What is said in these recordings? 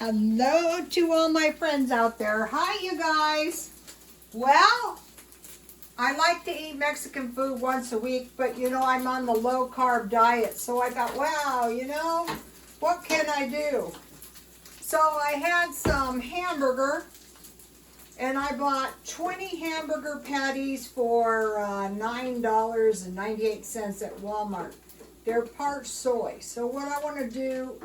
Hello to all my friends out there. Hi, you guys. Well, I like to eat Mexican food once a week, but I'm on the low carb diet. So I thought, wow, what can I do? So I had some hamburger, and I bought 20 hamburger patties for $9.98 at Walmart. They're part soy. So what I want to do,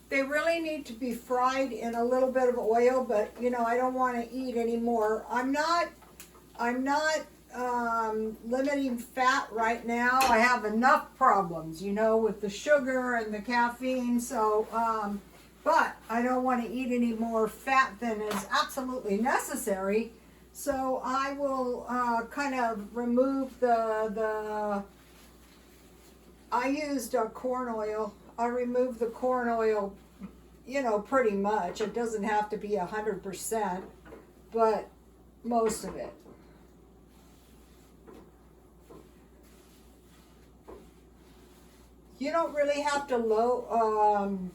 they really need to be fried in a little bit of oil, but I don't want to eat any more. I'm not limiting fat right now. I have enough problems, with the sugar and the caffeine. So, but I don't want to eat any more fat than is absolutely necessary. So I will kind of remove I used corn oil. I remove the corn oil, pretty much. It doesn't have to be 100%, but most of it. You don't really have to on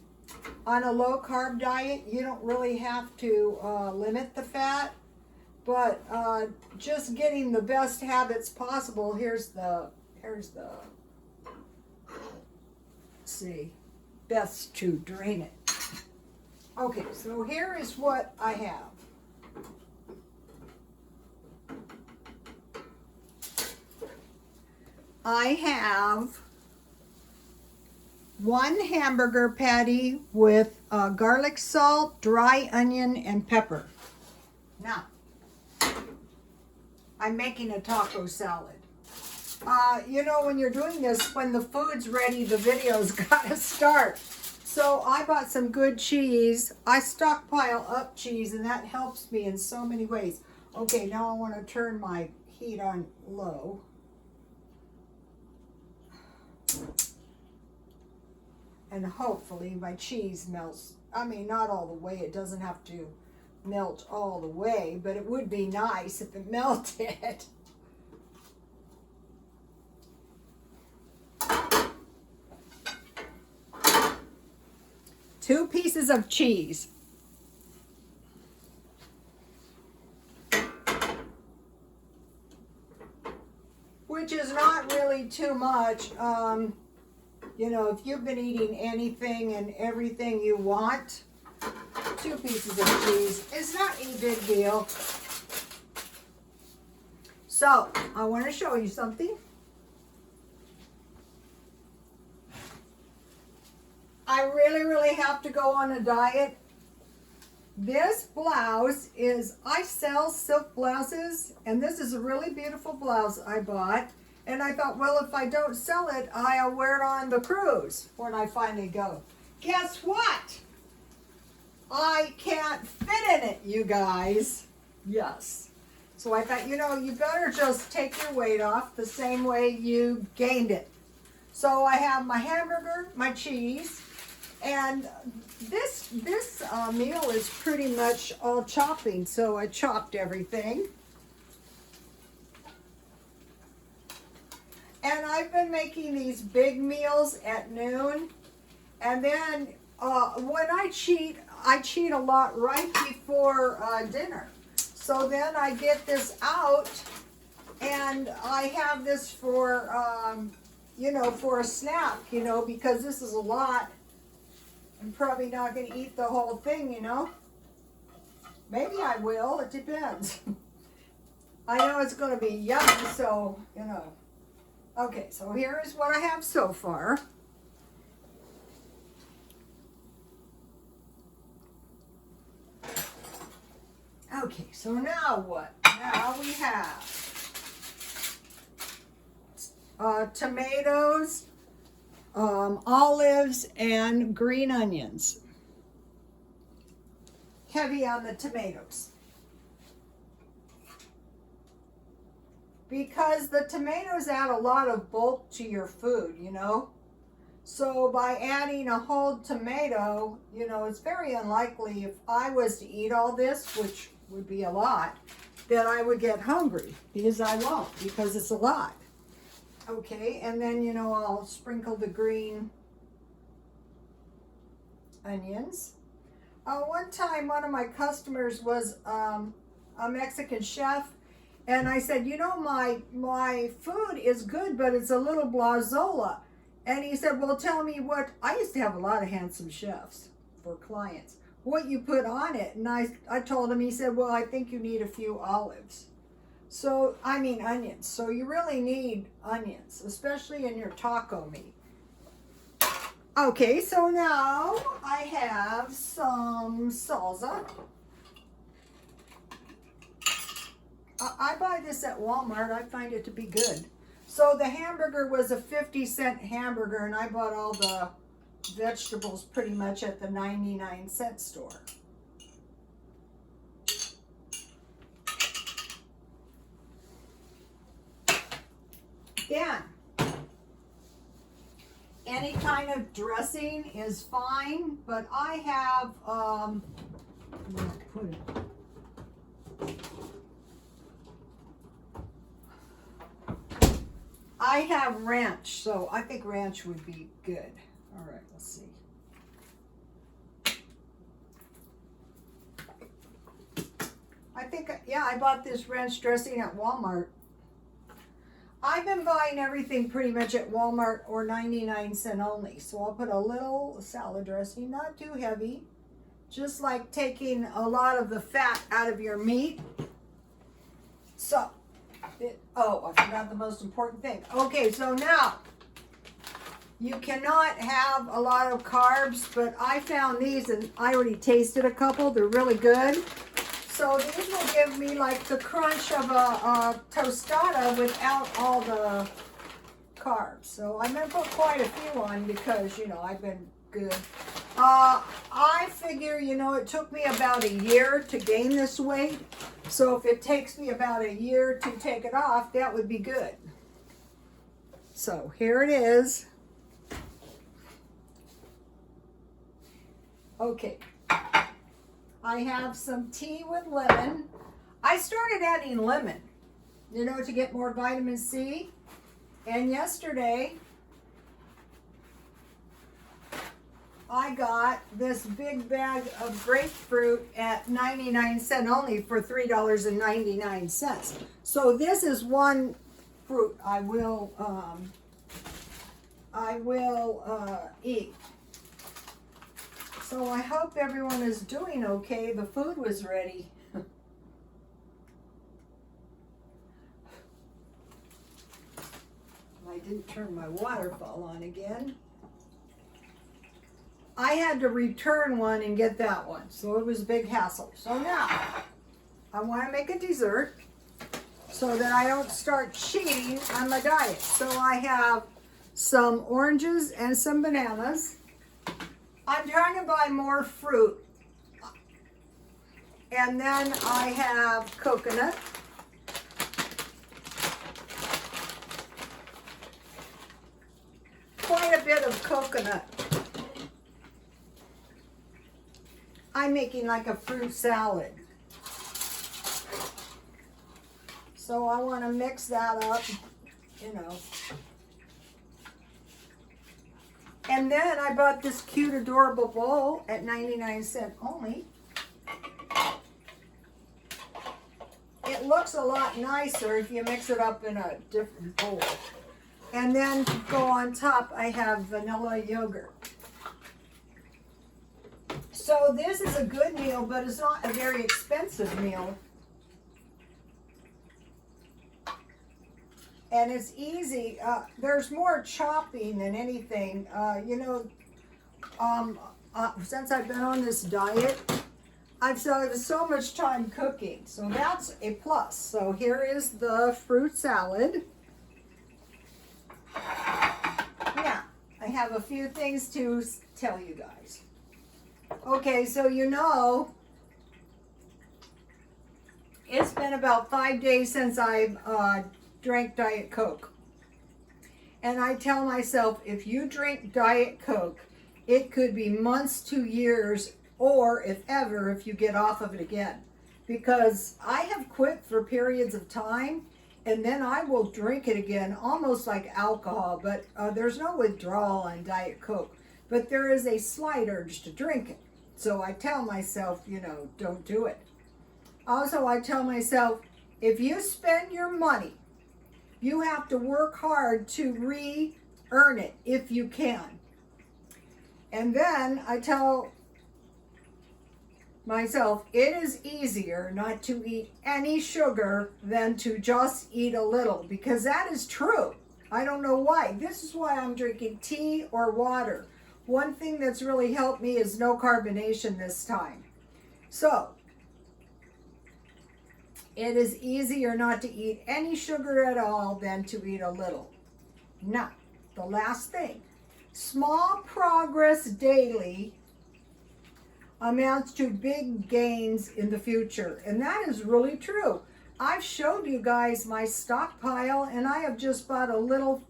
a low carb diet, you don't really have to limit the fat, but just getting the best habits possible. Here's the see, best to drain it. Okay, so here is what I have. I have one hamburger patty with garlic salt, dry onion, and pepper. Now, I'm making a taco salad. When you're doing this, when the food's ready, the video's gotta start. So I bought some good cheese. I stockpile up cheese, and that helps me in so many ways. Okay, now I want to turn my heat on low. And hopefully my cheese melts. I mean, not all the way. It doesn't have to melt all the way, but it would be nice if it melted. Two pieces of cheese. Which is not really too much. If you've been eating anything and everything you want, 2 pieces of cheese is not a big deal. So, I want to show you something. I really have to go on a diet. This blouse I sell silk blouses, and this is a really beautiful blouse I bought. And I thought, well, if I don't sell it, I'll wear it on the cruise when I finally go. Guess what? I can't fit in it, you guys. Yes. So I thought, you better just take your weight off the same way you gained it. So I have my hamburger, my cheese, and this meal is pretty much all chopping. So I chopped everything. And I've been making these big meals at noon. And then when I cheat a lot right before dinner. So then I get this out, and I have this for, for a snack, because this is a lot. I'm probably not going to eat the whole thing, Maybe I will. It depends. I know it's going to be yummy, so, Okay, so here is what I have so far. Okay, so now what? Now we have tomatoes, olives, and green onions. Heavy on the tomatoes. Because the tomatoes add a lot of bulk to your food, So by adding a whole tomato, it's very unlikely if I was to eat all this, which would be a lot, that I would get hungry, because I won't, because it's a lot. Okay, and then, I'll sprinkle the green onions. One time, one of my customers was a Mexican chef, and I said, you know, my food is good, but it's a little blazola. And he said, well, tell me what. I used to have a lot of handsome chefs for clients. What you put on it? And I told him. He said, well, I think you need a few olives. So I mean onions. So you really need onions, especially in your taco meat. Okay, so now I have some salsa. I buy this at Walmart. I find it to be good. So the hamburger was a 50-cent hamburger, and I bought all the vegetables pretty much at the 99-cent store. Then, any kind of dressing is fine, but I have, where did I put it? I have ranch, so I think ranch would be good. All right, let's see. I think, yeah, I bought this ranch dressing at Walmart. I've been buying everything pretty much at Walmart or 99-cent only. So I'll put a little salad dressing, not too heavy. Just like taking a lot of the fat out of your meat. So, oh, I forgot the most important thing. Okay, so now, you cannot have a lot of carbs, but I found these and I already tasted a couple. They're really good. So these will give me like the crunch of a tostada without all the carbs. So I'm going to put quite a few on because, you know, I've been good. I figure, you know, it took me about a year to gain this weight. So if it takes me about a year to take it off, that would be good. So here it is. Okay. I have some tea with lemon. I started adding lemon, you know, to get more vitamin C. And yesterday, I got this big bag of grapefruit at 99-cent only for $3.99. So this is one fruit I will eat. So I hope everyone is doing okay. The food was ready. I didn't turn my waterfall on again. I had to return one and get that one, so it was a big hassle. So now, I want to make a dessert so that I don't start cheating on my diet. So I have some oranges and some bananas. I'm trying to buy more fruit. And then I have coconut. Quite a bit of coconut. I'm making like a fruit salad. So I want to mix that up, you know. And then I bought this cute, adorable bowl at 99-cent only. It looks a lot nicer if you mix it up in a different bowl. And then to go on top, I have vanilla yogurt. So this is a good meal, but it's not a very expensive meal. And it's easy. There's more chopping than anything. You know, since I've been on this diet, I've spent so much time cooking. So that's a plus. So here is the fruit salad. Now, I have a few things to tell you guys. Okay, so you know, it's been about 5 days since I've drank Diet Coke. And I tell myself, if you drink Diet Coke, it could be months to years, or if ever, if you get off of it again. Because I have quit for periods of time, and then I will drink it again, almost like alcohol, but there's no withdrawal on Diet Coke. But there is a slight urge to drink it. So I tell myself, don't do it. Also, I tell myself, if you spend your money, you have to work hard to re-earn it if you can. And then I tell myself, it is easier not to eat any sugar than to just eat a little, because that is true. I don't know why. This is why I'm drinking tea or water. One thing that's really helped me is no carbonation this time. So, it is easier not to eat any sugar at all than to eat a little. Now, the last thing. Small progress daily amounts to big gains in the future. And that is really true. I've showed you guys my stockpile, and I have just bought a little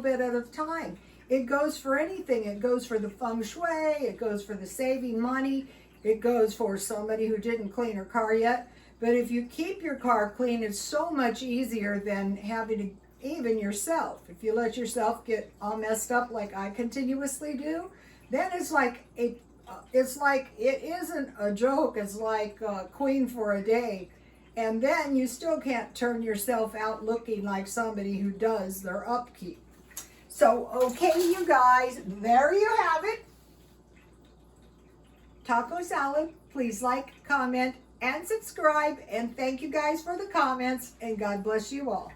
bit at a time. It goes for anything. It goes for the feng shui. It goes for the saving money. It goes for somebody who didn't clean her car yet. But if you keep your car clean, it's so much easier than having to, even yourself. If you let yourself get all messed up like I continuously do, then it's like it isn't a joke. It's like queen for a day. And then you still can't turn yourself out looking like somebody who does their upkeep. So, okay, you guys, there you have it. Taco salad. Please like, comment, and subscribe. And thank you guys for the comments. And God bless you all.